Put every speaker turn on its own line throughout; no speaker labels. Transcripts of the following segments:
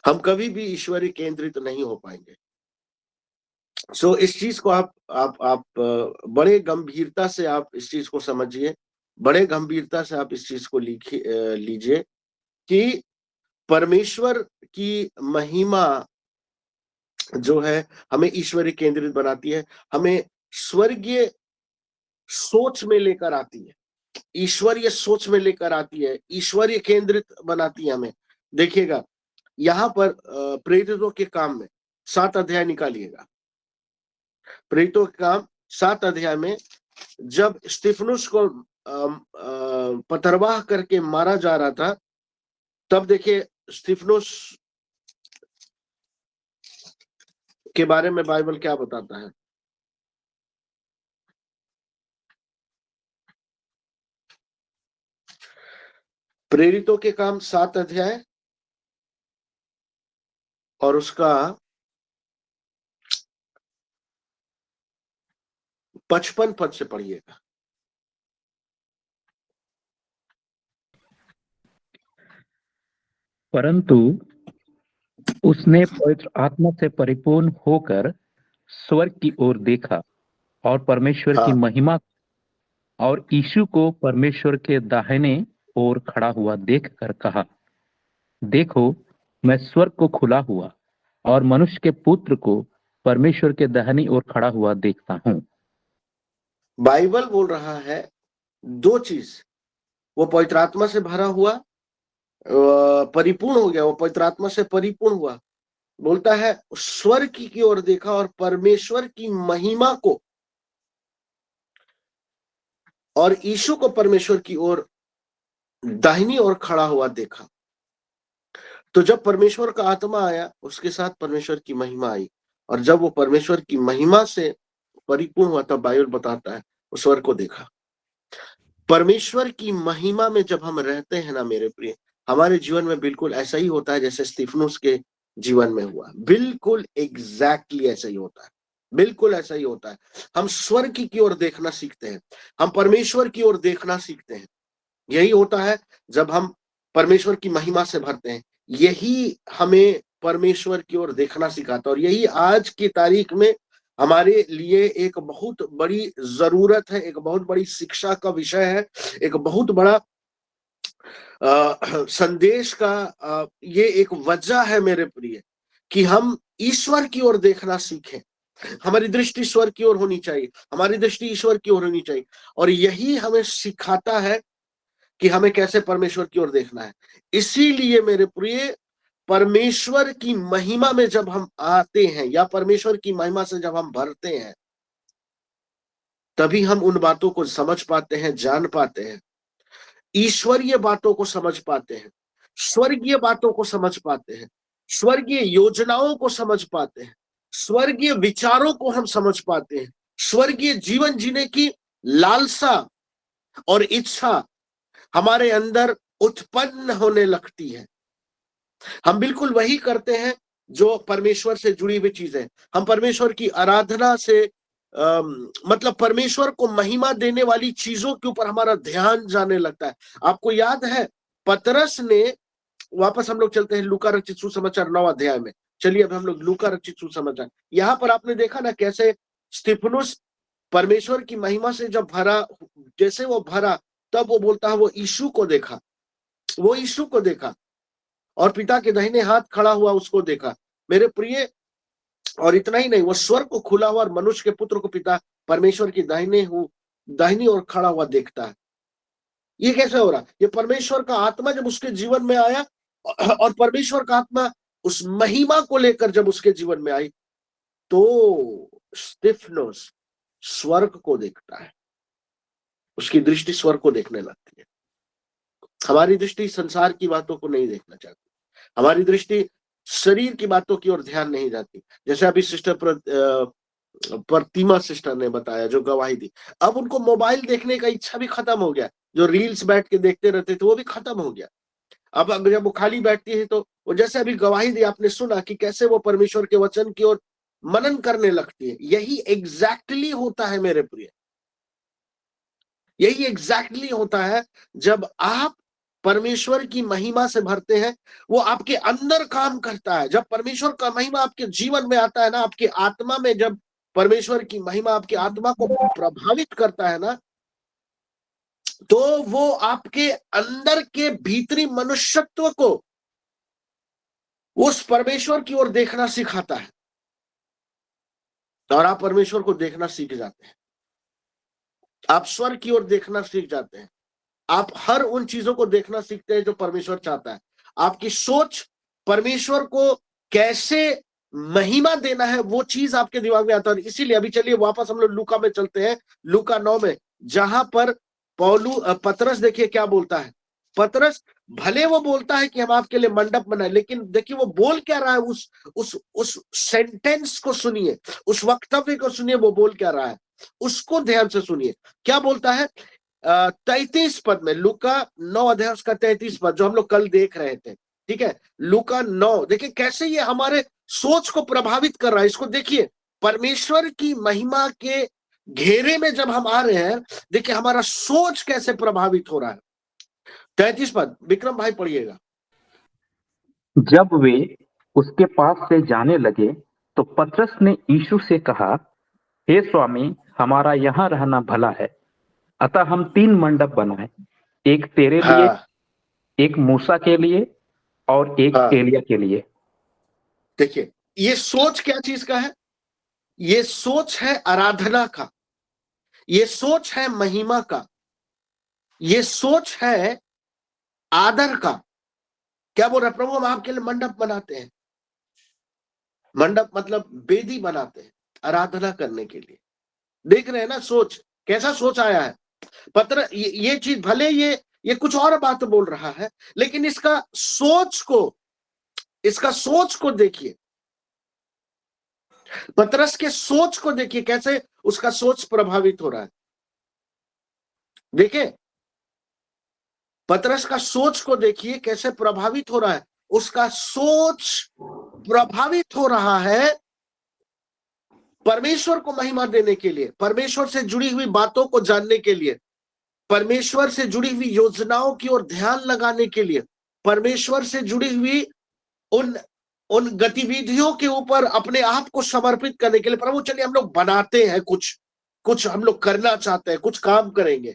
हम कभी भी ईश्वरीय केंद्रित नहीं हो पाएंगे। सो इस चीज को आप बड़े गंभीरता से आप इस चीज को समझिए, बड़े गंभीरता से आप इस चीज को लीजिए कि परमेश्वर की महिमा जो है हमें ईश्वरीय केंद्रित बनाती है, हमें स्वर्गीय सोच में लेकर आती है, ईश्वरीय सोच में लेकर आती है, ईश्वरीय केंद्रित बनाती है हमें। देखिएगा यहाँ पर प्रेरितों के काम में 7 अध्याय निकालिएगा। प्रेरितों के काम 7 अध्याय में जब स्तिफनुस को पथरवाह करके मारा जा रहा था, तब देखिए स्तिफनुस के बारे में बाइबल क्या बताता है। प्रेरितों के काम 7 अध्याय और उसका 55 पद से पढ़िएगा।
परंतु उसने पवित्र आत्मा से परिपूर्ण होकर स्वर्ग की ओर देखा और परमेश्वर की महिमा और यीशु को परमेश्वर के दाहिने ओर खड़ा हुआ देखकर कहा, देखो मैं स्वर्ग को खुला हुआ और मनुष्य के पुत्र को परमेश्वर के दाहिनी ओर खड़ा हुआ देखता हूं।
बाइबल बोल रहा है दो चीज, वो पवित्र आत्मा से भरा हुआ, परिपूर्ण हो गया, वो पवित्र आत्मा से परिपूर्ण हुआ। बोलता है स्वर्ग की ओर देखा और परमेश्वर की महिमा को और यीशु को परमेश्वर की ओर दाहिनी ओर खड़ा हुआ देखा। तो जब परमेश्वर का आत्मा आया उसके साथ परमेश्वर की महिमा आई, और जब वो परमेश्वर की महिमा से परिपूर्ण हुआ तब बाइबल बताता है उस स्वर्ग को देखा। परमेश्वर की महिमा में जब हम रहते हैं ना मेरे प्रिय, हमारे जीवन में बिल्कुल ऐसा ही होता है जैसे स्तिफनुस के जीवन में हुआ। बिल्कुल एग्जैक्टली ऐसा ही होता है, बिल्कुल ऐसा ही होता है। हम स्वर्ग की ओर देखना सीखते हैं, हम परमेश्वर की ओर देखना सीखते हैं। यही होता है जब हम परमेश्वर की महिमा से भरते हैं, यही हमें परमेश्वर की ओर देखना सिखाता है। और यही आज की तारीख में हमारे लिए एक बहुत बड़ी जरूरत है, एक बहुत बड़ी शिक्षा का विषय है, एक बहुत बड़ा संदेश का ये एक वजह है मेरे प्रिय कि हम ईश्वर की ओर देखना सीखें। हमारी दृष्टि ईश्वर की ओर होनी चाहिए, हमारी दृष्टि ईश्वर की ओर होनी चाहिए। और यही हमें सिखाता है कि हमें कैसे परमेश्वर की ओर देखना है। इसीलिए मेरे प्रिय परमेश्वर की महिमा में जब हम आते हैं या परमेश्वर की महिमा से जब हम भरते हैं, तभी हम उन बातों को समझ पाते हैं, जान पाते हैं, ईश्वरीय बातों को समझ पाते हैं, स्वर्गीय बातों को समझ पाते हैं, स्वर्गीय योजनाओं को समझ पाते हैं, स्वर्गीय विचारों को हम समझ पाते हैं, स्वर्गीय जीवन जीने की लालसा और इच्छा हमारे अंदर उत्पन्न होने लगती है। हम बिल्कुल वही करते हैं जो परमेश्वर से जुड़ी हुई चीजें। हम परमेश्वर की आराधना से मतलब परमेश्वर को महिमा देने वाली चीजों के ऊपर हमारा ध्यान जाने लगता है। आपको याद है पतरस ने, वापस हम लोग चलते हैं लूका रचित सुसमाचार 9 अध्याय में। चलिए अब हम लोग लूका रचित सुसमाचार, यहाँ पर आपने देखा ना कैसे स्तिफनुस परमेश्वर की महिमा से जब भरा, जैसे वो भरा तब वो बोलता है वो यीशु को देखा, वो यीशु को देखा और पिता के दाहिने हाथ खड़ा हुआ उसको देखा मेरे प्रिय। और इतना ही नहीं, वो स्वर्ग को खुला हुआ और मनुष्य के पुत्र को पिता परमेश्वर की दाहिनी ओर खड़ा हुआ देखता है। ये कैसे हो रहा? ये परमेश्वर का आत्मा जब उसके जीवन में आया और परमेश्वर का आत्मा उस महिमा को लेकर जब उसके जीवन में आई, तो स्तिफनुस स्वर्ग को देखता है, उसकी दृष्टि स्वर्ग को देखने लगती है। हमारी दृष्टि संसार की बातों को नहीं देखना चाहती, हमारी दृष्टि शरीर की बातों की ओर ध्यान नहीं जाती। जैसे अभी सिस्टर प्रतिमा सिस्टर ने बताया जो गवाही दी, अब उनको मोबाइल देखने का इच्छा भी खत्म हो गया, जो रील्स बैठ के देखते रहते थे वो भी खत्म हो गया। अब जब वो खाली बैठती है तो वो जैसे अभी गवाही दी, आपने सुना कि कैसे वो परमेश्वर के वचन की ओर मनन करने लगती है। यही एग्जैक्टली होता है मेरे प्रिय, यही एग्जैक्टली होता है जब आप परमेश्वर की महिमा से भरते हैं, वो आपके अंदर काम करता है। जब परमेश्वर का महिमा आपके जीवन में आता है ना, आपकी आत्मा में जब परमेश्वर की महिमा आपकी आत्मा को प्रभावित करता है ना, तो वो आपके अंदर के भीतरी मनुष्यत्व को उस परमेश्वर की ओर देखना सिखाता है, और आप परमेश्वर को देखना सीख जाते हैं। आप स्वर्ग की ओर देखना सीख जाते हैं। आप हर उन चीजों को देखना सीखते हैं जो परमेश्वर चाहता है। आपकी सोच परमेश्वर को कैसे महिमा देना है, वो चीज आपके दिमाग में आता है। इसीलिए अभी चलिए वापस हम लोग लूका में चलते हैं, लूका 9 में, जहां पर पतरस देखिए क्या बोलता है। पतरस भले वो बोलता है कि हम आपके लिए मंडप बनाए, लेकिन देखिए वो बोल क्या रहा है। उस सेंटेंस को सुनिए, उस वक्तव्य को सुनिए, वो बोल क्या रहा है, उसको ध्यान से सुनिए। क्या बोलता है 33 पद में, लूका 9 अध्याय उसका 33 पद, जो हम लोग कल देख रहे थे। ठीक है, लूका 9, देखिए कैसे ये हमारे सोच को प्रभावित कर रहा है। इसको देखिए, परमेश्वर की महिमा के घेरे में जब हम आ रहे हैं, देखिए हमारा सोच कैसे प्रभावित हो रहा है। 33 पद, विक्रम भाई पढ़िएगा।
जब वे उसके पास से जाने लगे तो पतरस ने यीशु से कहा, हे स्वामी, हमारा यहाँ रहना भला है। अतः हम 3 मंडप बनाए, एक तेरे लिए,
हाँ
एक मूसा के लिए और एक
हाँ,
एलिया के लिए।
देखिए ये सोच क्या चीज का है? ये सोच है आराधना का, ये सोच है महिमा का, ये सोच है आदर का। क्या बोल रहा प्रभु, हम आपके लिए मंडप बनाते हैं। मंडप मतलब वेदी बनाते हैं आराधना करने के लिए। देख रहे हैं ना सोच, कैसा सोच आया है। पत्र ये चीज भले ये कुछ और बात बोल रहा है, लेकिन इसका सोच को देखिए। पतरस के सोच को देखिए, कैसे उसका सोच प्रभावित हो रहा है। देखिए पतरस का सोच को देखिए कैसे प्रभावित हो रहा है। उसका सोच प्रभावित हो रहा है परमेश्वर को महिमा देने के लिए, परमेश्वर से जुड़ी हुई बातों को जानने के लिए, परमेश्वर से जुड़ी हुई योजनाओं की ओर ध्यान लगाने के लिए, परमेश्वर से जुड़ी हुई उन उन गतिविधियों के ऊपर अपने आप को समर्पित करने के लिए। प्रभु चलिए हम लोग बनाते हैं, कुछ हम लोग करना चाहते हैं, कुछ काम करेंगे,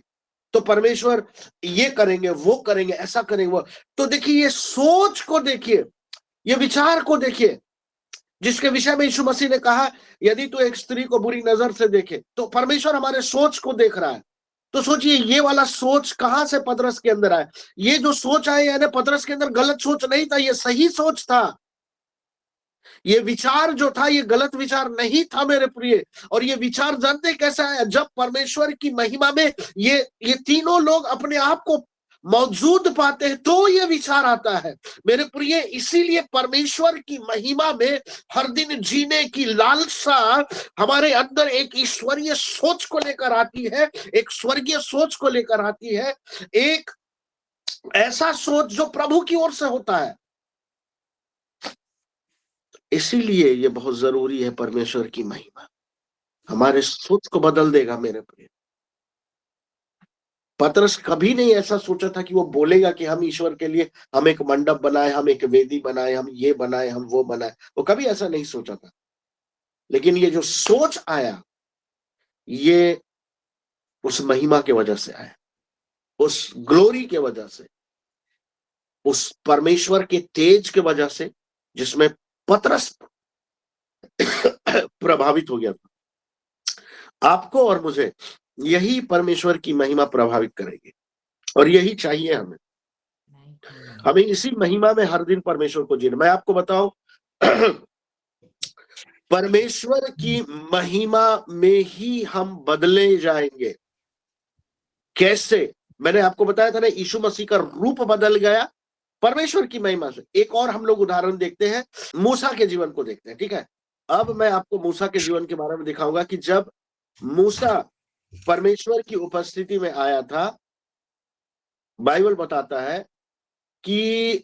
तो परमेश्वर ये करेंगे, वो करेंगे, ऐसा करेंगे, वो। तो देखिए ये सोच को देखिए, ये विचार को देखिए, जिसके विषय में यीशु मसीह ने कहा, यदि तू एक स्त्री को बुरी नजर से देखे, तो परमेश्वर हमारे सोच को देख रहा है। तो सोचिए ये वाला सोच कहां से पतरस के अंदर आया। ये जो सोच आया, यानी पतरस के अंदर गलत सोच नहीं था, ये सही सोच था। ये विचार जो था, ये गलत विचार नहीं था मेरे प्रिय। और ये विचार जानते कैसा आया? जब परमेश्वर की महिमा में ये तीनों लोग अपने आप को मौजूद पाते हैं, तो ये विचार आता है मेरे प्रिय। इसीलिए परमेश्वर की महिमा में हर दिन जीने की लालसा हमारे अंदर एक ईश्वरीय सोच को लेकर आती है, एक स्वर्गीय सोच को लेकर आती है, एक ऐसा सोच जो प्रभु की ओर से होता है। इसीलिए ये बहुत जरूरी है। परमेश्वर की महिमा हमारे सोच को बदल देगा मेरे प्रिय। पतरस कभी नहीं ऐसा सोचा था कि वो बोलेगा कि हम ईश्वर के लिए हम एक मंडप बनाए, हम एक वेदी बनाए, हम ये बनाए, हम वो बनाए। वो कभी ऐसा नहीं सोचा था। लेकिन ये जो सोच आया, ये उस महिमा के वजह से आया, उस ग्लोरी के वजह से, उस परमेश्वर के तेज के वजह से, जिसमें पतरस प्रभावित हो गया था। आपको और मुझे यही परमेश्वर की महिमा प्रभावित करेगी, और यही चाहिए हमें। हमें इसी महिमा में हर दिन परमेश्वर को जीना। मैं आपको बताऊं, परमेश्वर की महिमा में ही हम बदले जाएंगे। कैसे? मैंने आपको बताया था ना, यीशु मसीह का रूप बदल गया परमेश्वर की महिमा से। एक और हम लोग उदाहरण देखते हैं, मूसा के जीवन को देखते हैं। ठीक है, अब मैं आपको मूसा के जीवन के बारे में दिखाऊंगा कि जब मूसा परमेश्वर की उपस्थिति में आया था, बाइबल बताता है कि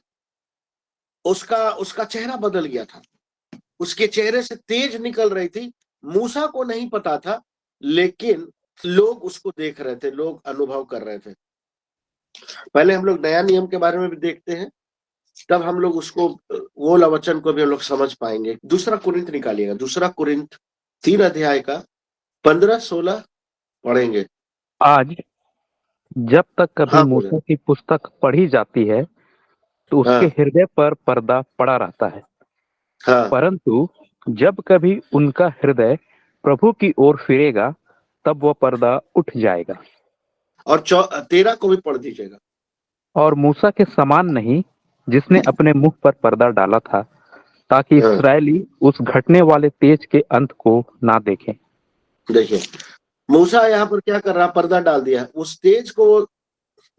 उसका चेहरा बदल गया था। उसके चेहरे से तेज निकल रही थी। मूसा को नहीं पता था, लेकिन लोग उसको देख रहे थे, लोग अनुभव कर रहे थे। पहले हम लोग नया नियम के बारे में भी देखते हैं, तब हम लोग उसको वो वचन को भी हम लोग समझ पाएंगे। दूसरा कुरिन्थ निकालिएगा, दूसरा कुरिन्थ 3 अध्याय का 15-16 पढ़ेंगे।
आज जब तक कभी
हाँ
मूसा की पुस्तक पढ़ी जाती है तो उसके
हाँ
हृदय पर पर्दा पड़ा रहता है,
हाँ
परंतु जब कभी उनका हृदय प्रभु की ओर फिरेगा तब वह पर्दा उठ जाएगा।
और 13 को भी पढ़ दीजिएगा।
और मूसा के समान नहीं, जिसने अपने मुख पर पर्दा डाला था, ताकि
हाँ,
इस्राएली उस घटने वाले तेज के अंत को ना देखें।
देखिए मूसा यहाँ पर क्या कर रहा, पर्दा डाल दिया। उस तेज को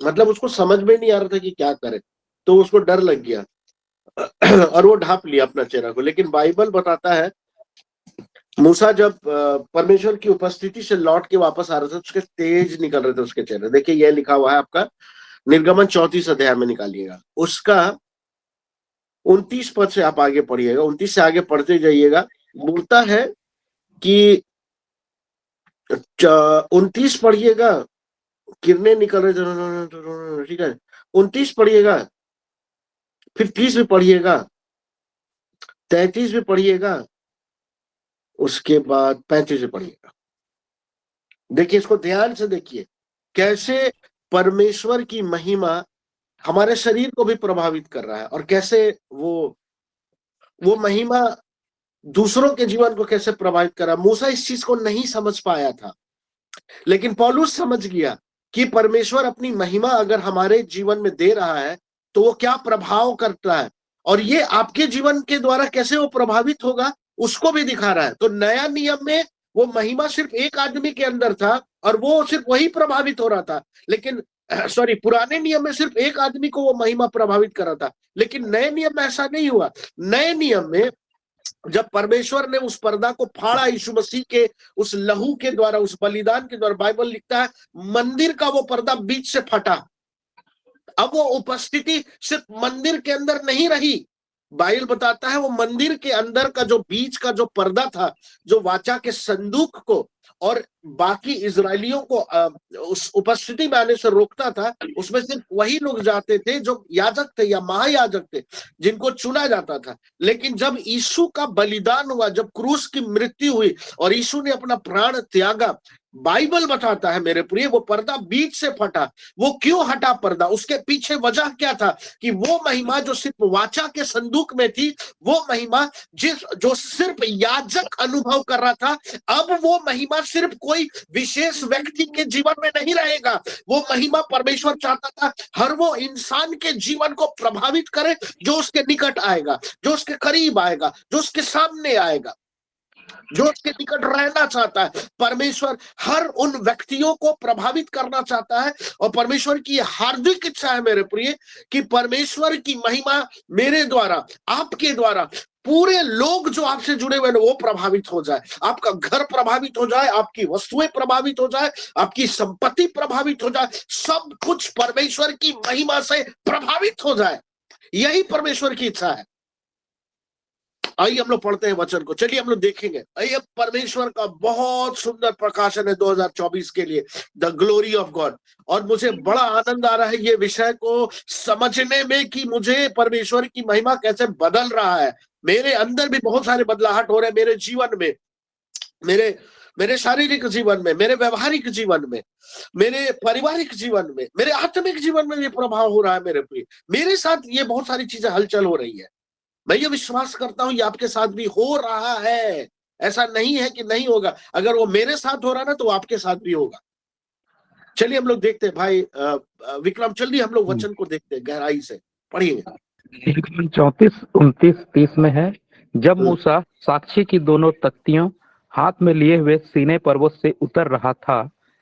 मतलब उसको समझ में नहीं आ रहा था कि क्या करे, तो उसको डर लग गया और वो ढांप लिया अपना चेहरा को। लेकिन बाइबल बताता है मूसा जब परमेश्वर की उपस्थिति से लौट के वापस आ रहा था, उसके तेज निकल रहे थे उसके चेहरे। देखिए यह लिखा हुआ है आपका निर्गमन 34 अध्याय में, निकालिएगा उसका 29 पद से आप आगे पढ़िएगा, 29 से आगे पढ़ते जाइएगा। बोलता है कि 29 पढ़िएगा, किरणें निकल रहे थे, ठीक है। 29 पढ़िएगा, फिर 30 भी पढ़िएगा, 33 भी पढ़िएगा, उसके बाद 35 भी पढ़िएगा। देखिए इसको ध्यान से देखिए, कैसे परमेश्वर की महिमा हमारे शरीर को भी प्रभावित कर रहा है, और कैसे वो महिमा दूसरों के जीवन को कैसे प्रभावित कर रहा है। मूसा इस चीज को नहीं समझ पाया था, लेकिन पौलुस समझ गया कि परमेश्वर अपनी महिमा अगर हमारे जीवन में दे रहा है तो वो क्या प्रभाव करता है, और ये आपके जीवन के द्वारा कैसे वो प्रभावित होगा उसको भी दिखा रहा है। तो नया नियम में वो महिमा सिर्फ एक आदमी के अंदर था और वो सिर्फ वही प्रभावित हो रहा था, लेकिन सॉरी, पुराने नियम में सिर्फ एक आदमी को वो महिमा प्रभावित कर रहा था, लेकिन नए नियम में ऐसा नहीं हुआ। नए नियम में जब परमेश्वर ने उस पर्दा को फाड़ा यीशु मसीह के उस लहू के द्वारा, उस बलिदान के द्वारा, बाइबल लिखता है मंदिर का वो पर्दा बीच से फटा। अब वो उपस्थिति सिर्फ मंदिर के अंदर नहीं रही, बाइबल बताता है वो मंदिर के अंदर का जो बीच का जो पर्दा था, जो वाचा के संदूक को और बाकी इजरायलियों को उस उपस्थिति में आने से रोकता था, उसमें सिर्फ वही लोग जाते थे जो याजक थे या महायाजक थे, जिनको चुना जाता था। लेकिन जब यीशु का बलिदान हुआ, जब क्रूस की मृत्यु हुई और यीशु ने अपना प्राण त्यागा, बाइबल बताता है मेरे प्रिय वो पर्दा बीच से फटा। वो क्यों हटा पर्दा, उसके पीछे वजह क्या था कि वो महिमा जो सिर्फ वाचा के संदूक में थी, वो महिमा जो सिर्फ याजक अनुभव कर रहा था, अब वो महिमा सिर्फ कोई विशेष व्यक्ति के जीवन में नहीं रहेगा। वो महिमा परमेश्वर चाहता था हर वो इंसान के जीवन को प्रभावित करे जो उसके निकट आएगा, जो उसके करीब आएगा, जो उसके सामने आएगा, जो उसके निकट रहना चाहता है। परमेश्वर हर उन व्यक्तियों को प्रभावित करना चाहता है, और परमेश्वर की हार्दिक इच्छा है मेरे प्रिय कि परमेश्वर की महिमा मेरे द्वारा, आपके द्वारा, पूरे लोग जो आपसे जुड़े हुए हैं वो प्रभावित हो जाए। आपका घर प्रभावित हो जाए, आपकी वस्तुएं प्रभावित हो जाए, आपकी संपत्ति प्रभावित हो जाए, सब कुछ परमेश्वर की महिमा से प्रभावित हो जाए। यही परमेश्वर की इच्छा है। आइए हम लोग पढ़ते हैं वचन को, चलिए हम लोग देखेंगे। आइए, परमेश्वर का बहुत सुंदर प्रकाशन है 2024 के लिए, द ग्लोरी ऑफ गॉड। और मुझे बड़ा आनंद आ रहा है ये विषय को समझने में कि मुझे परमेश्वर की महिमा कैसे बदल रहा है। मेरे अंदर भी बहुत सारे बदलाहट हो रहे हैं, मेरे जीवन में, मेरे शारीरिक जीवन में, मेरे व्यवहारिक जीवन में, मेरे पारिवारिक जीवन में, मेरे आत्मिक जीवन में ये प्रभाव हो रहा है मेरे प्रिय। मेरे साथ ये बहुत सारी चीजें हलचल हो रही है। मैं ये विश्वास करता हूं ये आपके साथ भी हो रहा है, ऐसा नहीं है कि नहीं होगा। अगर वो मेरे साथ हो रहा ना तो आपके साथ भी होगा। चलिए हम लोग देखते हैं भाई विक्रम, जल्दी हम लोग वचन को देखते हैं गहराई से, पढ़िए।
34, 29, 30 में है, जब मूसा साक्षी की दोनों तख्तियों हाथ में लिए हुए सीने पर्वत से उतर रहा था,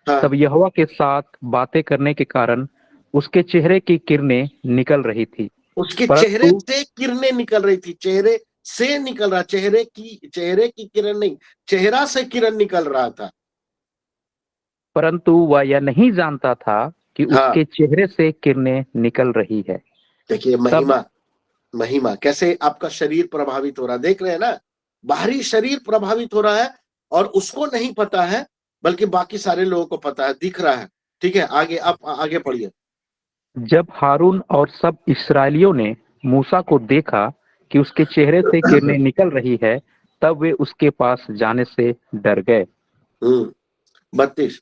हाँ,
तब यहोवा के साथ बातें करने के कारण उसके चेहरे की किरणें निकल रही थी।
उसके चेहरे से किरणें निकल रही थी, चेहरे से निकल रहा, चेहरे की किरण नहीं, चेहरा से किरण निकल रहा था।
परंतु वह यह नहीं जानता था कि उसके चेहरे से किरणें निकल रही है।
देखिए महिमा कैसे आपका शरीर प्रभावित हो रहा है, देख रहे हैं ना, बाहरी शरीर प्रभावित हो रहा है और उसको नहीं पता है, बल्कि बाकी सारे लोगों को पता है, दिख रहा है। ठीक है, आगे आप आगे पढ़िए।
जब हारून और सब इस्राएलियों ने मूसा को देखा कि उसके चेहरे से किरणें निकल रही है, तब वे उसके पास जाने से डर गए।
32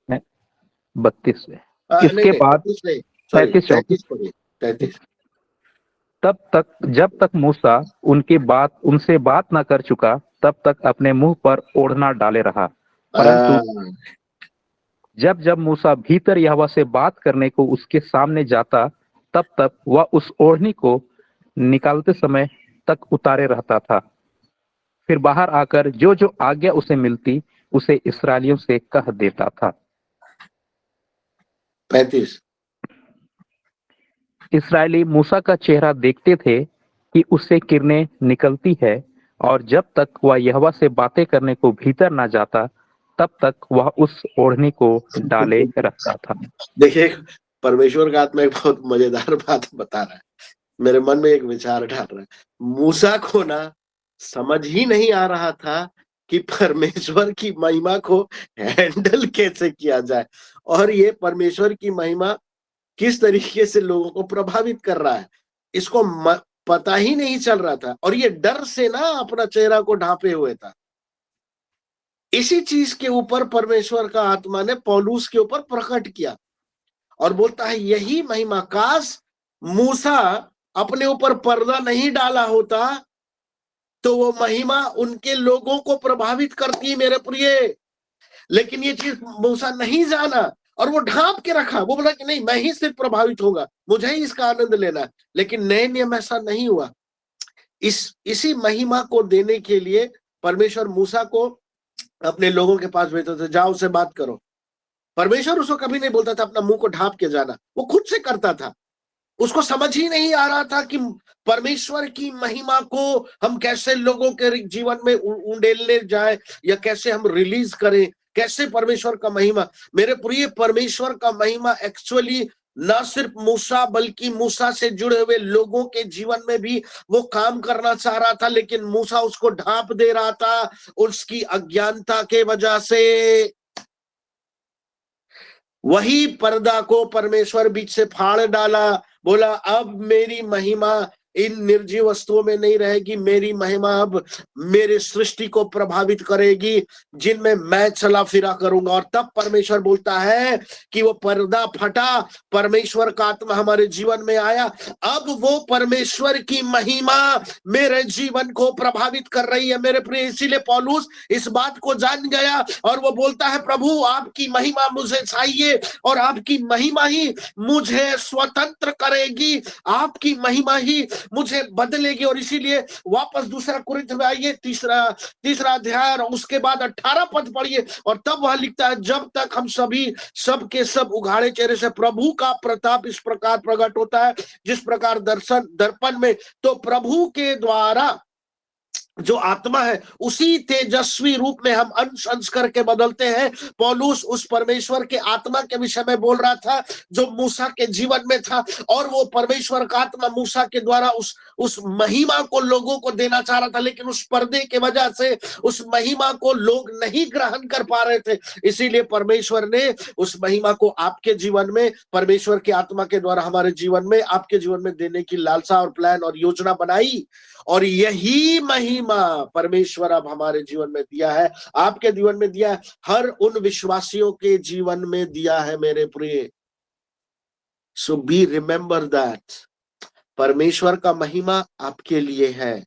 32 में
नहीं
इसके
नहीं
बाद
32 नहीं, सॉरी
33
33 पढ़िए 33।
जब तक मूसा उनसे बात न कर चुका, तब तक अपने मुंह पर ओढ़ना डाले रहा। परंतु जब जब मूसा भीतर यहोवा से बात करने को उसके सामने जाता, तब तक वह उस ओढ़नी को निकालते समय तक उतारे रहता था। फिर बाहर आकर जो जो आज्ञा उसे मिलती, उसे इस्राएलियों से कह देता था।
35
इस्राएली मूसा का चेहरा देखते थे कि उससे किरणें निकलती है, और जब तक वह यहोवा से बातें करने को भीतर ना जाता, तब तक वह उस ओढ़नी को डाले रखता था।
देखिए, परमेश्वर का आत्मा एक बहुत मजेदार बात बता रहा है, मेरे मन में एक विचार डाल रहा है। मूसा को ना समझ ही नहीं आ रहा था कि परमेश्वर की महिमा को हैंडल कैसे किया जाए, और ये परमेश्वर की महिमा किस तरीके से लोगों को प्रभावित कर रहा है, इसको पता ही नहीं चल रहा था। और ये डर से ना अपना चेहरा को ढांपे हुए था। इसी चीज के ऊपर परमेश्वर का आत्मा ने पौलुस के ऊपर प्रकट किया और बोलता है, यही महिमा, काश मूसा अपने ऊपर पर्दा नहीं डाला होता तो वो महिमा उनके लोगों को प्रभावित करती मेरे प्रिय। लेकिन ये चीज मूसा नहीं जाना और वो ढांप के रखा। वो बोला कि नहीं, मैं ही सिर्फ प्रभावित होगा, मुझे ही इसका आनंद लेना है। लेकिन नए नियम ऐसा नहीं हुआ। इसी महिमा को देने के लिए परमेश्वर मूसा को अपने लोगों के पास भेजते थे, जाओ से बात करो। परमेश्वर उसको कभी नहीं बोलता था अपना मुंह को ढांप के जाना, वो खुद से करता था। उसको समझ ही नहीं आ रहा था कि परमेश्वर की महिमा को हम कैसे लोगों के जीवन में उंडेलने जाए, या कैसे हम रिलीज करें, कैसे परमेश्वर का महिमा। मेरे प्रिय, परमेश्वर का महिमा एक्चुअली न सिर्फ मूसा बल्कि मूसा से जुड़े हुए लोगों के जीवन में भी वो काम करना चाह रहा था, लेकिन मूसा उसको ढांप दे रहा था उसकी अज्ञानता के वजह से। वही पर्दा को परमेश्वर बीच से फाड़ डाला, बोला अब मेरी महिमा इन निर्जीव वस्तुओं में नहीं रहेगी, मेरी महिमा अब मेरे सृष्टि को प्रभावित करेगी जिनमें मैं चला फिरा करूंगा। और तब परमेश्वर बोलता है कि वो पर्दा फटा, परमेश्वर का आत्मा हमारे जीवन में आया, अब वो परमेश्वर की महिमा मेरे जीवन को प्रभावित कर रही है मेरे प्रिय। इसीलिए पौलुस इस बात को जान गया और वो बोलता है, प्रभु आपकी महिमा मुझे चाहिए और आपकी महिमा ही मुझे स्वतंत्र करेगी, आपकी महिमा ही मुझे बदलेगी। और इसीलिए वापस दूसरा कुरिन्थ में आइए, तीसरा अध्याय और उसके बाद 18 पद पढ़िए, और तब वह लिखता है, जब तक हम सभी सब के सब उघाड़े चेहरे से प्रभु का प्रताप इस प्रकार प्रकट होता है, जिस प्रकार दर्पण में, तो प्रभु के द्वारा जो आत्मा है उसी तेजस्वी रूप में हम अंश अंश करके बदलते हैं। पौलुस उस परमेश्वर के आत्मा के विषय में बोल रहा था जो मूसा के जीवन में था, और वो परमेश्वर का आत्मा मूसा के द्वारा उस महिमा को लोगों को देना चाह रहा था, लेकिन उस पर्दे के वजह से उस महिमा को लोग नहीं ग्रहण कर पा रहे थे। इसीलिए परमेश्वर ने उस महिमा को आपके जीवन में, परमेश्वर के आत्मा के द्वारा हमारे जीवन में, आपके जीवन में देने की लालसा और प्लान और योजना बनाई। और यही महिमा परमेश्वर अब हमारे जीवन में दिया है, आपके जीवन में दिया है, हर उन विश्वासियों के जीवन में दिया है मेरे प्रिय। सो बी रिमेंबर दैट परमेश्वर का महिमा आपके लिए है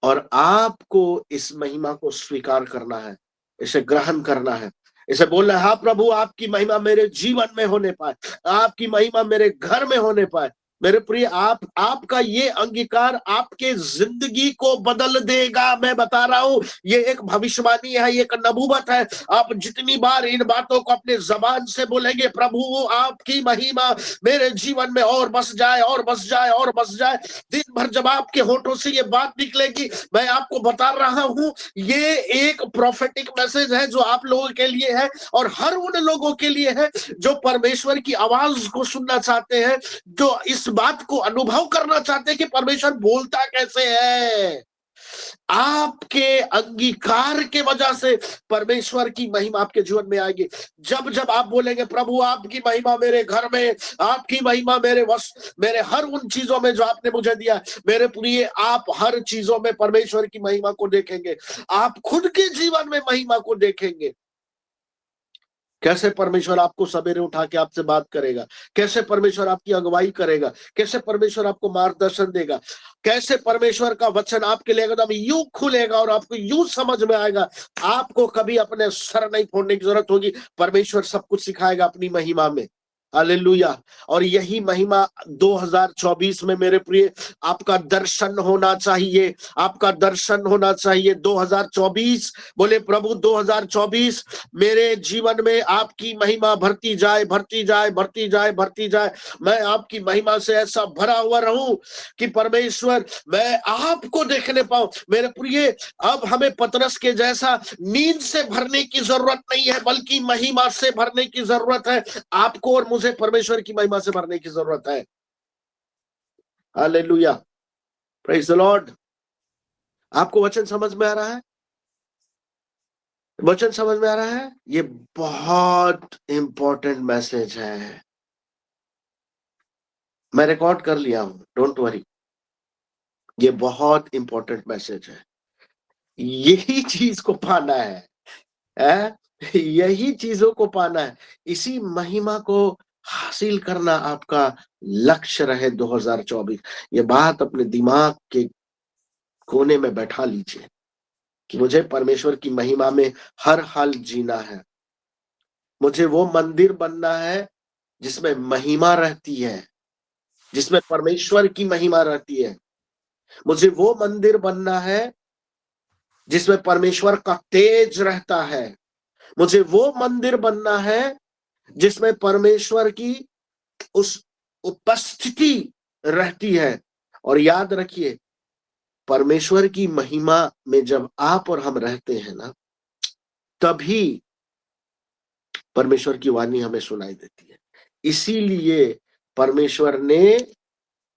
और आपको इस महिमा को स्वीकार करना है, इसे ग्रहण करना है, इसे बोलना है, हाँ प्रभु आपकी महिमा मेरे जीवन में होने पाए, आपकी महिमा मेरे घर में होने पाए। मेरे प्रिय, आपका ये अंगीकार आपके जिंदगी को बदल देगा। मैं बता रहा हूं, ये एक भविष्यवाणी है, ये एक नबूवत है। आप जितनी बार इन बातों को अपने जबान से बोलेंगे, प्रभु आपकी महिमा मेरे जीवन में और बस जाए और बस जाए और बस जाए, दिन भर जब आपके होठों से ये बात निकलेगी, मैं आपको बता रहा हूं, ये एक प्रोफेटिक मैसेज है जो आप लोगों के लिए है और हर उन लोगों के लिए है जो परमेश्वर की आवाज को सुनना चाहते हैं, जो इस बात को अनुभव करना चाहते हैं कि परमेश्वर बोलता कैसे है। आपके अंगीकार के वजह से परमेश्वर की महिमा आपके जीवन में आएगी। जब जब आप बोलेंगे प्रभु आपकी महिमा मेरे घर में, आपकी महिमा मेरे मेरे हर उन चीजों में जो आपने मुझे दिया, मेरे प्रिय आप हर चीजों में परमेश्वर की महिमा को देखेंगे। आप खुद के जीवन में महिमा को देखेंगे। कैसे परमेश्वर आपको सवेरे उठा के आपसे बात करेगा, कैसे परमेश्वर आपकी अगुवाई करेगा, कैसे परमेश्वर आपको मार्गदर्शन देगा, कैसे परमेश्वर का वचन आपके लिए एकदम यूं खुलेगा और आपको यूं समझ में आएगा। आपको कभी अपने सर नहीं फोड़ने की जरूरत होगी, परमेश्वर सब कुछ सिखाएगा अपनी महिमा में। हालेलुया। और यही महिमा 2024 में मेरे प्रिय आपका दर्शन होना चाहिए, आपका दर्शन होना चाहिए। 2024 बोले प्रभु 2024 मेरे जीवन में आपकी महिमा भरती जाए, भरती जाए, भरती जाए, भरती जाए। मैं आपकी महिमा से ऐसा भरा हुआ रहूं कि परमेश्वर मैं आपको देखने पाऊं। मेरे प्रिय अब हमें पतरस के जैसा नींद से भरने की जरूरत नहीं है, बल्कि महिमा से भरने की जरूरत है। आपको और मुझे परमेश्वर की महिमा से भरने की जरूरत है। Hallelujah, praise the Lord. आपको वचन समझ में आ रहा है? वचन समझ में आ रहा है? ये बहुत इंपॉर्टेंट मैसेज है। मैं रिकॉर्ड कर लिया हूं, डोंट वरी। ये बहुत इंपॉर्टेंट मैसेज है। यही चीज को पाना है? यही चीजों को पाना है। इसी महिमा को हासिल करना आपका लक्ष्य रहे 2024। ये बात अपने दिमाग के कोने में बैठा लीजिए कि मुझे परमेश्वर की महिमा में हर हाल जीना है। मुझे वो मंदिर बनना है जिसमें महिमा रहती है, जिसमें परमेश्वर की महिमा रहती है। मुझे वो मंदिर बनना है जिसमें परमेश्वर का तेज रहता है। मुझे वो मंदिर बनना है जिसमें परमेश्वर की उस उपस्थिति रहती है। और याद रखिए, परमेश्वर की महिमा में जब आप और हम रहते हैं ना, तभी परमेश्वर की वाणी हमें सुनाई देती है। इसीलिए परमेश्वर ने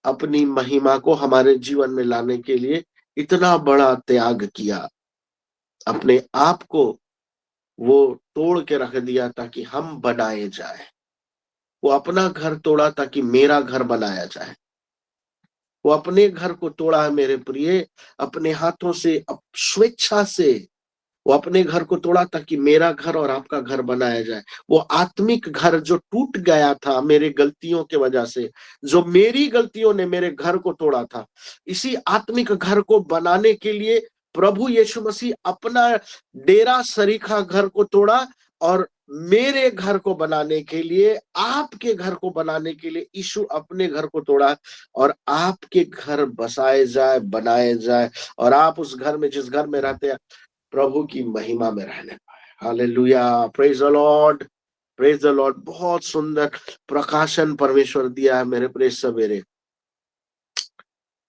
अपनी महिमा को हमारे जीवन में लाने के लिए इतना बड़ा त्याग किया। अपने आप को वो तोड़ के रख दिया ताकि हम बनाए जाए। वो अपना घर तोड़ा ताकि मेरा घर बनाया जाए। वो अपने घर को तोड़ा है मेरे प्रिय, अपने हाथों से, स्वेच्छा से वो अपने घर को तोड़ा ताकि मेरा घर और आपका घर बनाया जाए। वो आत्मिक घर जो टूट गया था मेरे गलतियों के वजह से, जो मेरी गलतियों ने मेरे घर को तोड़ा था, इसी आत्मिक घर को बनाने के लिए प्रभु यीशु मसीह अपना डेरा सरीखा घर को तोड़ा और मेरे घर को बनाने के लिए, आपके घर को बनाने के लिए यीशु अपने घर को तोड़ा और आपके घर बसाए जाए, बनाए जाए, और आप उस घर में, जिस घर में रहते हैं, प्रभु की महिमा में रहने पाए। Hallelujah, praise the Lord, praise the Lord. बहुत सुंदर प्रकाशन परमेश्वर दिया है मेरे प्रिय सवेरे,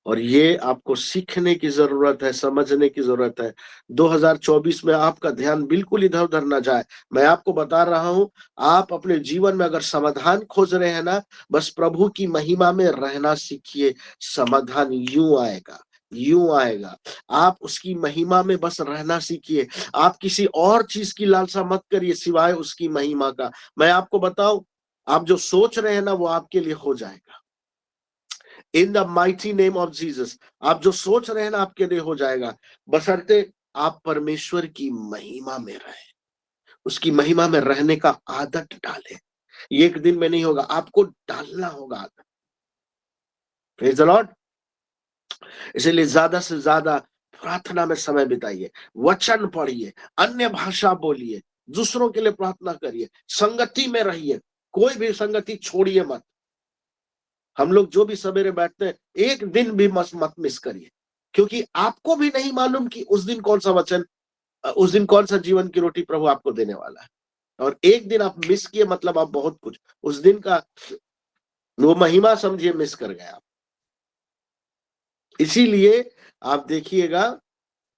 और ये आपको सीखने की जरूरत है, समझने की जरूरत है। 2024 में आपका ध्यान बिल्कुल इधर उधर ना जाए। मैं आपको बता रहा हूं, आप अपने जीवन में अगर समाधान खोज रहे हैं ना, बस प्रभु की महिमा में रहना सीखिए। समाधान यूं आएगा, यूं आएगा। आप उसकी महिमा में बस रहना सीखिए। आप किसी और चीज की लालसा मत करिए सिवाय उसकी महिमा का। मैं आपको बताऊं, आप जो सोच रहे हैं ना, वो आपके लिए हो जाएगा। In the mighty name of Jesus, आप जो सोच रहे हैं ना, आपके लिए हो जाएगा, बशर्ते आप परमेश्वर की महिमा में रहें, उसकी महिमा में रहने का आदत डालें। ये एक दिन में नहीं होगा, आपको डालना होगा आदत। Praise the Lord. इसलिए ज्यादा से ज्यादा प्रार्थना में समय बिताइए, वचन पढ़िए, अन्य भाषा बोलिए, दूसरों के लिए प्रार्थना करिए, संगति में रहिए, कोई भी संगति छोड़िए मत। हम लोग जो भी सवेरे बैठते हैं, एक दिन भी मत मिस करिए, क्योंकि आपको भी नहीं मालूम कि उस दिन कौन सा वचन, उस दिन कौन सा जीवन की रोटी प्रभु आपको देने वाला है। और एक दिन आप मिस किए मतलब आप बहुत कुछ, उस दिन का वो महिमा समझिए मिस कर गए आप। इसीलिए आप देखिएगा,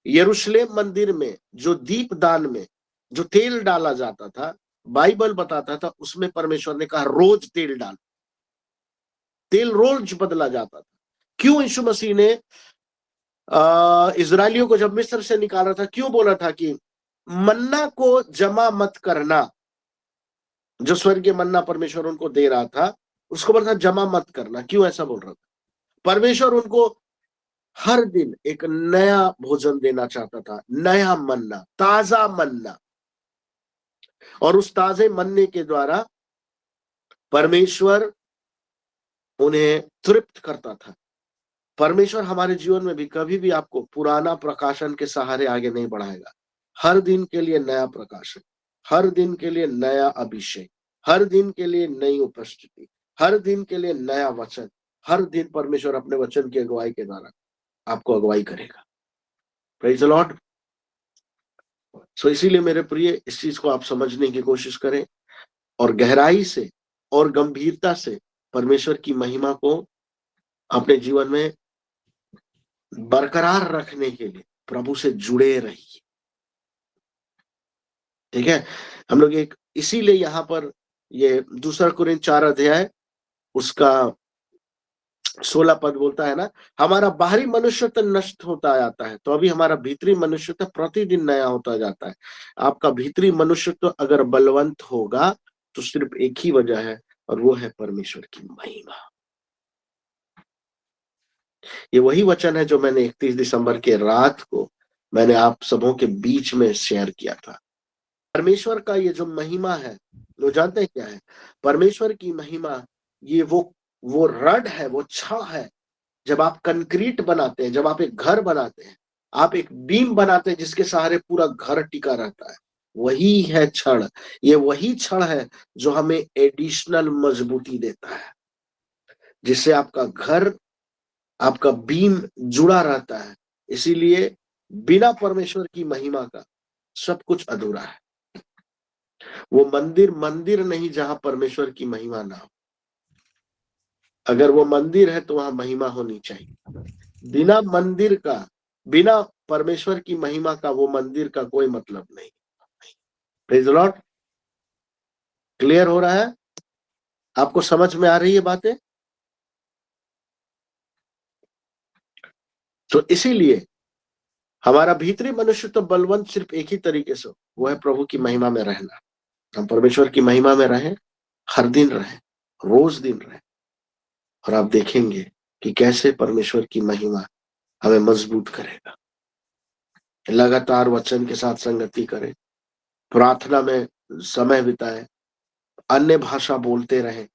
यरूशलेम मंदिर में जो दीपदान में जो तेल डाला जाता था, बाइबल बताता था उसमें परमेश्वर ने कहा रोज तेल डाल, तेल रोज बदला जाता था। क्यों यीशु मसीह ने इजरायलियों को जब मिस्र से निकाला था, क्यों बोला था कि मन्ना को जमा मत करना? जो स्वर्गीय मन्ना परमेश्वर उनको दे रहा था, उसको बोला था जमा मत करना। क्यों ऐसा बोल रहा था? परमेश्वर उनको हर दिन एक नया भोजन देना चाहता था, नया मन्ना, ताजा मन्ना। और उस ताजे मन्ने के द्वारा परमेश्वर उन्हें तृप्त करता था। परमेश्वर हमारे जीवन में भी कभी भी आपको पुराना प्रकाशन के सहारे आगे नहीं बढ़ाएगा। हर दिन के लिए नया प्रकाशन, हर दिन के लिए नया अभिषेक, हर दिन के लिए नई उपस्थिति, हर दिन के लिए नया वचन। हर दिन परमेश्वर अपने वचन की अगुवाई के द्वारा आपको अगुवाई करेगा। Praise the Lord. सो इसीलिए मेरे प्रिय, इस चीज को आप समझने की कोशिश करें और गहराई से और गंभीरता से परमेश्वर की महिमा को अपने जीवन में बरकरार रखने के लिए प्रभु से जुड़े रहिए। ठीक है, हम लोग एक इसीलिए यहाँ पर ये 2 कुरिन्थ 4 अध्याय उसका 16 पद बोलता है ना, हमारा बाहरी मनुष्य तो नष्ट होता जाता है, तो अभी हमारा भीतरी मनुष्य तो प्रतिदिन नया होता जाता है। आपका भीतरी मनुष्य तो अगर बलवंत होगा तो सिर्फ एक ही वजह है, और वो है परमेश्वर की महिमा। ये वही वचन है जो मैंने 31 दिसंबर के रात को मैंने आप सबों के बीच में शेयर किया था। परमेश्वर का ये जो महिमा है, वो जानते हैं क्या है? परमेश्वर की महिमा ये वो रड है, वो छड़ है। जब आप कंक्रीट बनाते हैं, जब आप एक घर बनाते हैं, आप एक बीम बनाते हैं जिसके सहारे पूरा घर टिका रहता है, वही है छड़। ये वही छड़ है जो हमें एडिशनल मजबूती देता है, जिससे आपका घर, आपका बीम जुड़ा रहता है। इसीलिए बिना परमेश्वर की महिमा का सब कुछ अधूरा है। वो मंदिर नहीं जहां परमेश्वर की महिमा ना हो। अगर वो मंदिर है तो वहां महिमा होनी चाहिए। बिना मंदिर का, बिना परमेश्वर की महिमा का वो मंदिर का कोई मतलब नहीं। Praise the Lord. क्लियर हो रहा है? आपको समझ में आ रही है बातें? तो इसीलिए हमारा भीतरी मनुष्य तो बलवंत सिर्फ एक ही तरीके से, वो है प्रभु की महिमा में रहना। हम परमेश्वर की महिमा में रहें, हर दिन रहें, रोज दिन रहें, और आप देखेंगे कि कैसे परमेश्वर की महिमा हमें मजबूत करेगा। लगातार वचन के साथ संगति करें, प्रार्थना में समय बिताएं, अन्य भाषा बोलते रहें।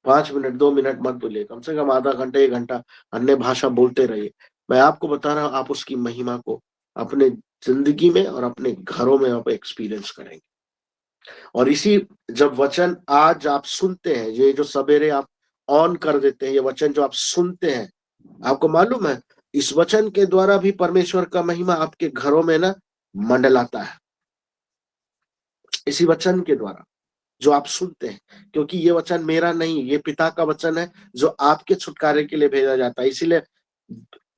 5 मिनट 2 मिनट मत बोलिए, कम से कम आधा घंटा 1 घंटा अन्य भाषा बोलते रहिए। मैं आपको बता रहा हूं, आप उसकी महिमा को अपने जिंदगी में और अपने घरों में आप एक्सपीरियंस करेंगे। और इसी जब वचन आज आप सुनते हैं, ये जो सवेरे आप ऑन कर देते हैं, ये वचन जो आप सुनते हैं, आपको मालूम है इस वचन के द्वारा भी परमेश्वर का महिमा आपके घरों में ना मंडलाता है। इसी वचन के द्वारा जो आप सुनते हैं, क्योंकि ये वचन मेरा नहीं, ये पिता का वचन है जो आपके छुटकारे के लिए भेजा जाता है। इसीलिए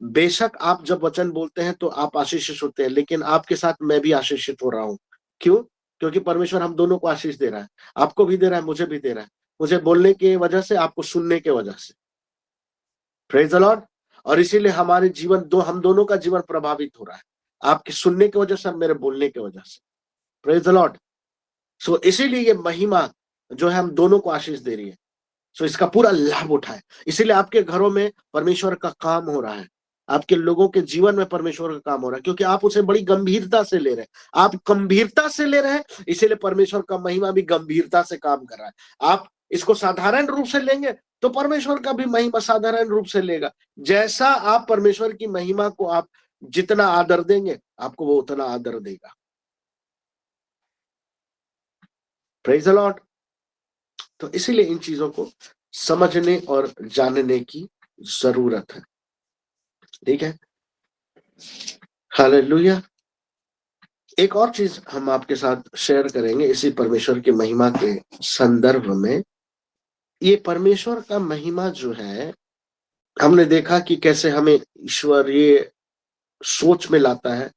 बेशक आप जब वचन बोलते हैं तो आप आशीषित होते हैं, लेकिन आपके साथ मैं भी आशीषित हो रहा हूं। क्यों? क्योंकि परमेश्वर हम दोनों को आशीष दे रहा है, आपको भी दे रहा है, मुझे भी दे रहा है। मुझे बोलने की वजह से, आपको सुनने की वजह से। Praise the Lord. और इसीलिए हमारे जीवन हम दोनों का जीवन प्रभावित हो रहा है, आपके सुनने की वजह से, मेरे बोलने की वजह से। Praise the Lord. सो इसीलिए ये महिमा जो है हम दोनों को आशीष दे रही है। सो इसका पूरा लाभ उठाए। इसीलिए आपके घरों में परमेश्वर का काम हो रहा है, आपके लोगों के जीवन में परमेश्वर का काम हो रहा है, क्योंकि आप उसे बड़ी गंभीरता से ले रहे हैं। आप गंभीरता से ले रहे हैं, इसीलिए परमेश्वर का महिमा भी गंभीरता से काम कर रहा है। आप इसको साधारण रूप से लेंगे तो परमेश्वर का भी महिमा साधारण रूप से लेगा। जैसा आप परमेश्वर की महिमा को आप जितना आदर देंगे, आपको वो उतना आदर देगा। Praise the Lord. तो इसीलिए इन चीजों को समझने और जानने की जरूरत है। ठीक है, हालेलुया। एक और चीज हम आपके साथ शेयर करेंगे इसी परमेश्वर की महिमा के संदर्भ में। ये परमेश्वर का महिमा जो है, हमने देखा कि कैसे हमें ईश्वरीय सोच में लाता है,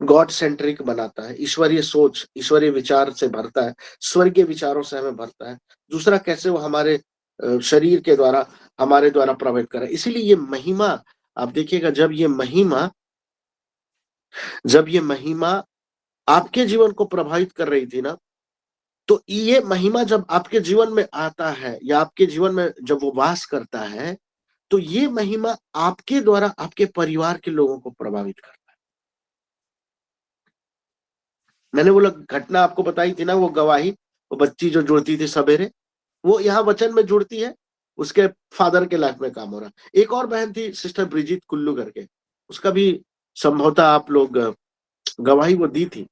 गॉड सेंट्रिक बनाता है, ईश्वरीय सोच, ईश्वरीय विचार से भरता है, स्वर्गीय विचारों से हमें भरता है। दूसरा, कैसे वो हमारे शरीर के द्वारा, हमारे द्वारा प्रभावित करे। इसीलिए ये महिमा, आप देखिएगा, जब ये महिमा जब ये महिमा आपके जीवन को प्रभावित कर रही थी ना, तो ये महिमा जब आपके जीवन में आता है या आपके जीवन में जब वो वास करता है, तो ये महिमा आपके द्वारा आपके परिवार के लोगों को प्रभावित करता है। मैंने वो घटना आपको बताई थी ना, वो गवाही, वो बच्ची जो जुड़ती थी सवेरे, वो यहाँ वचन में जुड़ती है, उसके फादर के लाइफ में काम हो रहा। एक और बहन थी सिस्टर ब्रिजिट कुल्लू करके, उसका भी संभवतः आप लोग गवाही वो दी थी।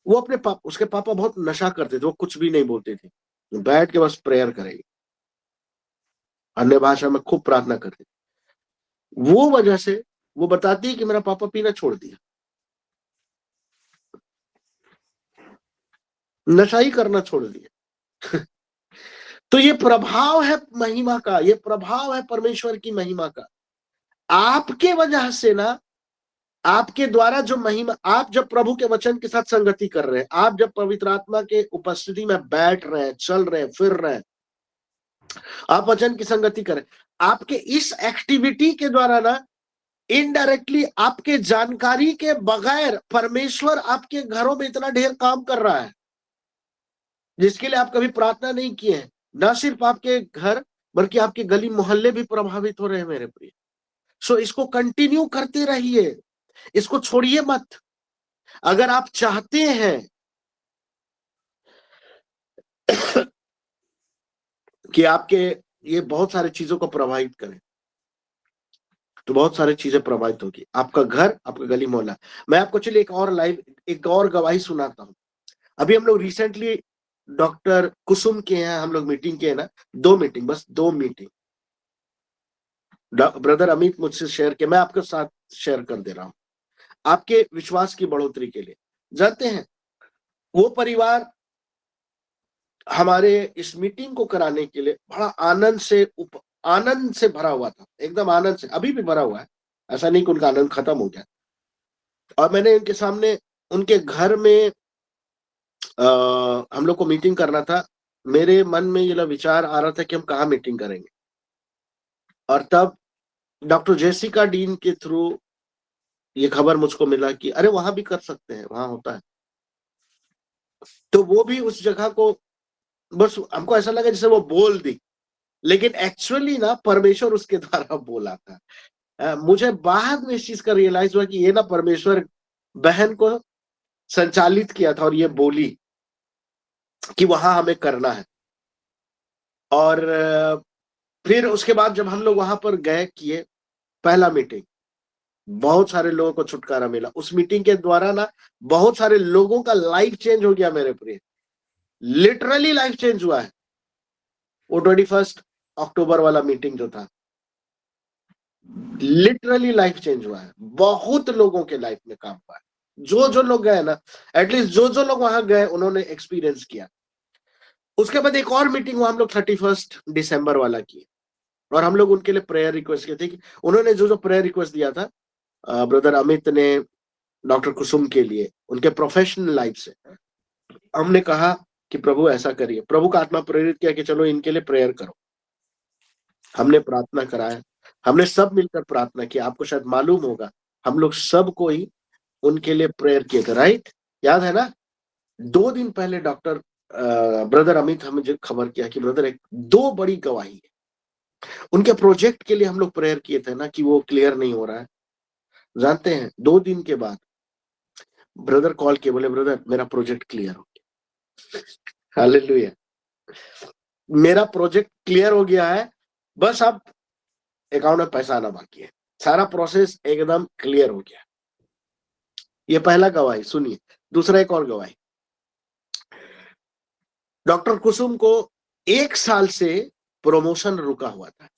वो अपने उसके पापा बहुत नशा करते थे, वो कुछ भी नहीं बोलते थे, बैठ के बस प्रेयर करेंगे, अन्य भाषा में खूब प्रार्थना करते थे। वो वजह से वो बताती है कि मेरा पापा पीना छोड़ दिया, नशा ही करना छोड़ दिया। तो ये प्रभाव है महिमा का, ये प्रभाव है परमेश्वर की महिमा का। आपके वजह से ना, आपके द्वारा जो महिमा, आप जब प्रभु के वचन के साथ संगति कर रहे हैं, आप जब पवित्र आत्मा के उपस्थिति में बैठ रहे हैं, चल रहे हैं, फिर रहे हैं, आप वचन की संगति करें, आपके इस एक्टिविटी के द्वारा ना इनडायरेक्टली आपके जानकारी के बगैर परमेश्वर आपके घरों में इतना ढेर काम कर रहा है जिसके लिए आप कभी प्रार्थना नहीं किए हैं। ना सिर्फ आपके घर बल्कि आपके गली मोहल्ले भी प्रभावित हो रहे हैं मेरे प्रिय। सो इसको कंटिन्यू करते रहिए, इसको छोड़िए मत। अगर आप चाहते हैं कि आपके ये बहुत सारी चीजों को प्रभावित करें, तो बहुत सारी चीजें प्रभावित होगी, आपका घर, आपका गली मोहल्ला। मैं आपको चलिए एक और गवाही सुनाता हूं। अभी हम लोग रिसेंटली डॉक्टर कुसुम के यहाँ हम लोग मीटिंग किए ना, 2 मीटिंग, बस 2 मीटिंग ब्रदर अमित मुझसे शेयर किया, मैं आपके साथ शेयर कर दे रहा हूं आपके विश्वास की बढ़ोतरी के लिए। जानते हैं वो परिवार हमारे इस मीटिंग को कराने के लिए बड़ा आनंद से भरा हुआ था, एकदम आनंद से, अभी भी भरा हुआ है, ऐसा नहीं कि उनका आनंद खत्म हो गया। और मैंने उनके सामने, उनके घर में हम लोग को मीटिंग करना था। मेरे मन में ये विचार आ रहा था कि हम कहाँ मीटिंग करेंगे, और तब डॉक्टर जेसिका डीन के थ्रू ये खबर मुझको मिला कि अरे वहां भी कर सकते हैं, वहां होता है। तो वो भी उस जगह को, बस हमको ऐसा लगा जैसे वो बोल दी, लेकिन एक्चुअली ना परमेश्वर उसके द्वारा बोला था। मुझे बाद में इस चीज का रियलाइज हुआ कि ये ना परमेश्वर बहन को संचालित किया था और ये बोली कि वहां हमें करना है। और फिर उसके बाद जब हम लोग वहां पर गए, किए पहला मीटिंग, बहुत सारे लोगों को छुटकारा मिला। उस मीटिंग के द्वारा ना बहुत सारे लोगों का लाइफ चेंज हो गया मेरे प्रिय, लिटरली लाइफ चेंज हुआ है। वो 21 अक्टूबर वाला मीटिंग जो था, लिटरली लाइफ चेंज हुआ है, बहुत लोगों के लाइफ में काम हुआ है। जो जो लोग गए ना, एटलीस्ट जो जो लोग वहां गए उन्होंने एक्सपीरियंस किया। उसके बाद एक और मीटिंग हुआ हम लोग 31 दिसंबर वाला की, और हम लोग उनके लिए प्रेयर रिक्वेस्ट किए थे कि उन्होंने जो जो प्रेयर रिक्वेस्ट दिया था, ब्रदर अमित ने डॉक्टर कुसुम के लिए, उनके प्रोफेशनल लाइफ से, हमने कहा कि प्रभु ऐसा करिए। प्रभु का आत्मा प्रेरित किया कि चलो इनके लिए प्रेयर करो। हमने प्रार्थना कराया, हमने सब मिलकर प्रार्थना की। आपको शायद मालूम होगा हम लोग सब को ही उनके लिए प्रेयर किए थे, राइट? याद है ना? 2 दिन पहले डॉक्टर ब्रदर अमित हमें जो खबर किया कि ब्रदर एक 2 बड़ी गवाही है। उनके प्रोजेक्ट के लिए हम लोग प्रेयर किए थे ना कि वो क्लियर नहीं हो रहा है। जानते हैं 2 दिन के बाद ब्रदर कॉल किए, बोले ब्रदर मेरा प्रोजेक्ट क्लियर हो गया। हालेलुया, मेरा प्रोजेक्ट क्लियर हो गया है, बस अब अकाउंट में पैसा आना बाकी है, सारा प्रोसेस एकदम क्लियर हो गया। ये पहला गवाही सुनिए। दूसरा एक और गवाही, डॉक्टर कुसुम को 1 साल से प्रमोशन रुका हुआ था,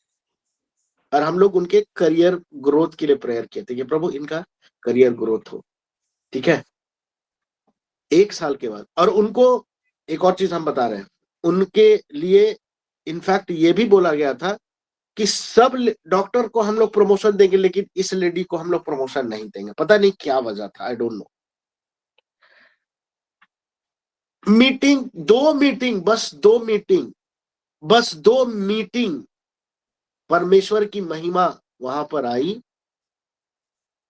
और हम लोग उनके करियर ग्रोथ के लिए प्रेयर किए थे कि प्रभु इनका करियर ग्रोथ हो, ठीक है? 1 साल के बाद, और उनको एक और चीज हम बता रहे हैं, उनके लिए इनफैक्ट ये भी बोला गया था कि सब डॉक्टर को हम लोग प्रमोशन देंगे, लेकिन इस लेडी को हम लोग प्रमोशन नहीं देंगे। पता नहीं क्या वजह था, I don't know. Meeting, 2 meeting, बस 2 मीटिंग, परमेश्वर की महिमा वहां पर आई।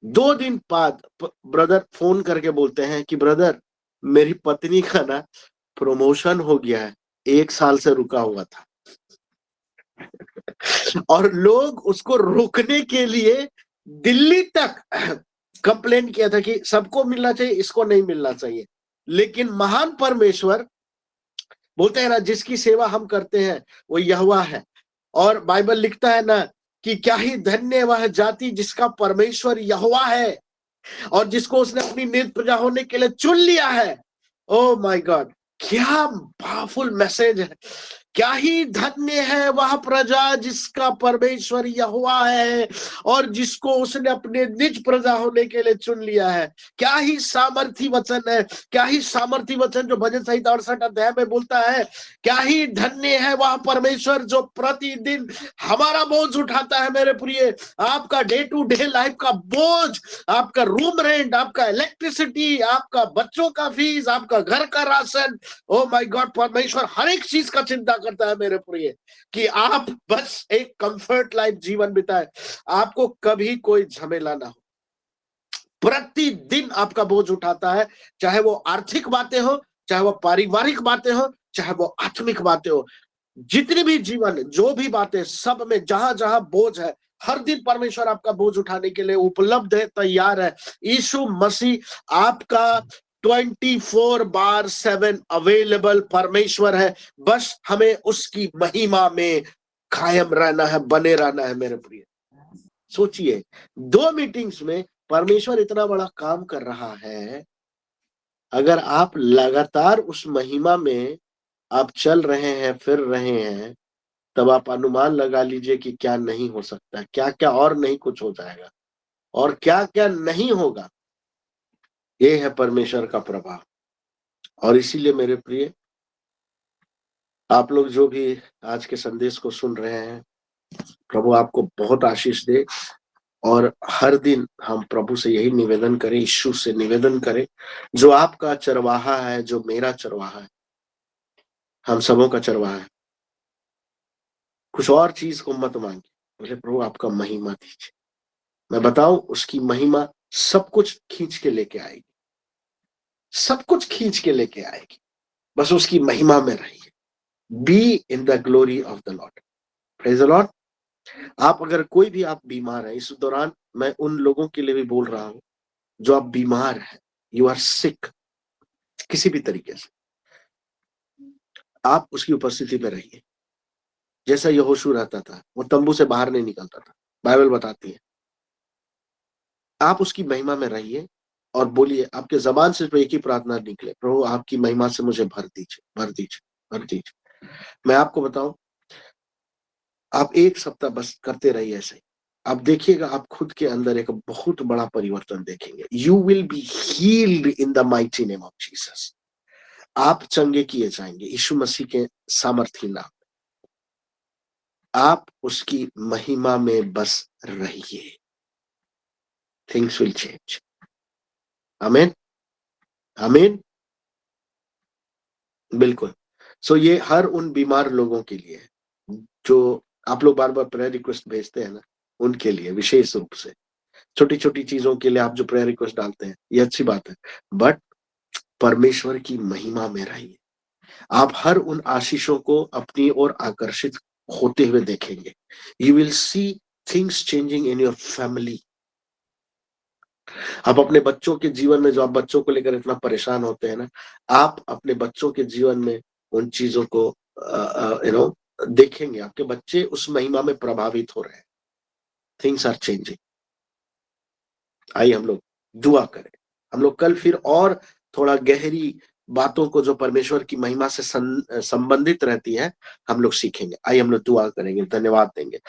2 दिन बाद ब्रदर फोन करके बोलते हैं कि ब्रदर मेरी पत्नी का ना प्रमोशन हो गया है, 1 साल से रुका हुआ था। और लोग उसको रोकने के लिए दिल्ली तक कंप्लेन किया था कि सबको मिलना चाहिए, इसको नहीं मिलना चाहिए। लेकिन महान परमेश्वर बोलते हैं ना, जिसकी सेवा हम करते हैं वो यहोवा है। और बाइबल लिखता है ना कि क्या ही धन्य वह जाति जिसका परमेश्वर यहोवा है और जिसको उसने अपनी निज प्रजा होने के लिए चुन लिया है। ओ माय गॉड, क्या पावरफुल मैसेज है। क्या ही धन्य है वह प्रजा जिसका परमेश्वर यहोवा है और जिसको उसने अपने निज प्रजा होने के लिए चुन लिया है। क्या ही सामर्थी वचन है, क्या ही सामर्थी वचन जो भजन संहिता 68 अध्याय में बोलता है। क्या ही धन्य है वह परमेश्वर जो प्रतिदिन हमारा बोझ उठाता है। मेरे प्रिय, आपका डे टू डे लाइफ का बोझ, आपका रूम रेंट, आपका इलेक्ट्रिसिटी, आपका बच्चों का फीस, आपका घर का राशन, ओ माय गॉड, परमेश्वर हर एक चीज का चिंता करता है मेरे प्रिय, कि आप बस एक कंफर्ट लाइफ जीवन बिताए, आपको कभी कोई झमेला ना हो। प्रतिदिन आपका बोझ उठाता है, चाहे वो आर्थिक बातें हो, चाहे वो पारिवारिक बातें हो, चाहे वो आत्मिक बातें हो। जितनी भी जीवन, जो भी बातें, सब में जहां जहां बोझ है, हर दिन परमेश्वर आपका बोझ उठाने के लिए उपलब्ध है, तैयार है। यीशु मसीह आपका 24/7 अवेलेबल परमेश्वर है। बस हमें उसकी महिमा में कायम रहना है, बने रहना है मेरे प्रिय। सोचिए, 2 मीटिंग्स में परमेश्वर इतना बड़ा काम कर रहा है। अगर आप लगातार उस महिमा में आप चल रहे हैं, फिर रहे हैं, तब आप अनुमान लगा लीजिए कि क्या नहीं हो सकता है, क्या क्या और नहीं कुछ हो जाएगा और क्या क्या नहीं होगा। ये है परमेश्वर का प्रभाव। और इसीलिए मेरे प्रिय, आप लोग जो भी आज के संदेश को सुन रहे हैं, प्रभु आपको बहुत आशीष दे। और हर दिन हम प्रभु से यही निवेदन करें, यीशु से निवेदन करें, जो आपका चरवाहा है, जो मेरा चरवाहा है, हम सबों का चरवाहा है, कुछ और चीज को मत मांगिए, बोले प्रभु आपका महिमा दीजिए। मैं बताऊं, उसकी महिमा सब कुछ खींच के लेके आएगी, सब कुछ खींच के लेके आएगी। बस उसकी महिमा में रहिए। Be in the glory of the Lord. Praise the Lord. आप अगर कोई भी आप बीमार है, इस दौरान मैं उन लोगों के लिए भी बोल रहा हूं जो आप बीमार है, यू आर सिक, किसी भी तरीके से आप उसकी उपस्थिति में रहिए। जैसा यहोशू रहता था, वो तंबू से बाहर नहीं निकलता था, बाइबल बताती है। आप उसकी महिमा में रहिए और बोलिए, आपके जबान से एक ही प्रार्थना निकले, प्रभु आपकी महिमा से मुझे भर दीजिए, भर दीजिए, भर दीजिए। मैं आपको बताऊं, आप 1 सप्ताह बस करते रहिए ऐसे, आप देखिएगा आप खुद के अंदर एक बहुत बड़ा परिवर्तन देखेंगे। You will be healed in the mighty name of Jesus. आप चंगे किए जाएंगे यीशु मसीह के सामर्थी नाम। आप उसकी महिमा में बस रहिए, थिंग्स विल चेंज। आमीन, आमीन, बिल्कुल। सो ये हर उन बीमार लोगों के लिए है जो आप लोग बार बार प्रेयर रिक्वेस्ट भेजते हैं ना, उनके लिए विशेष रूप से। छोटी छोटी चीजों के लिए आप जो प्रेयर रिक्वेस्ट डालते हैं, ये अच्छी बात है, बट परमेश्वर की महिमा में रहिए। आप हर उन आशीषों को अपनी ओर आकर्षित होते हुए देखेंगे। You will see things changing in your family. आप अपने बच्चों के जीवन में, जो आप बच्चों को लेकर इतना परेशान होते हैं ना, आप अपने बच्चों के जीवन में उन चीजों को देखेंगे। आपके बच्चे उस महिमा में प्रभावित हो रहे हैं। Things are changing. आइए हम लोग दुआ करें। हम लोग कल फिर और थोड़ा गहरी बातों को जो परमेश्वर की महिमा से संबंधित रहती है, हम लोग सीखेंगे। आइए हम लोग दुआ करेंगे, धन्यवाद देंगे।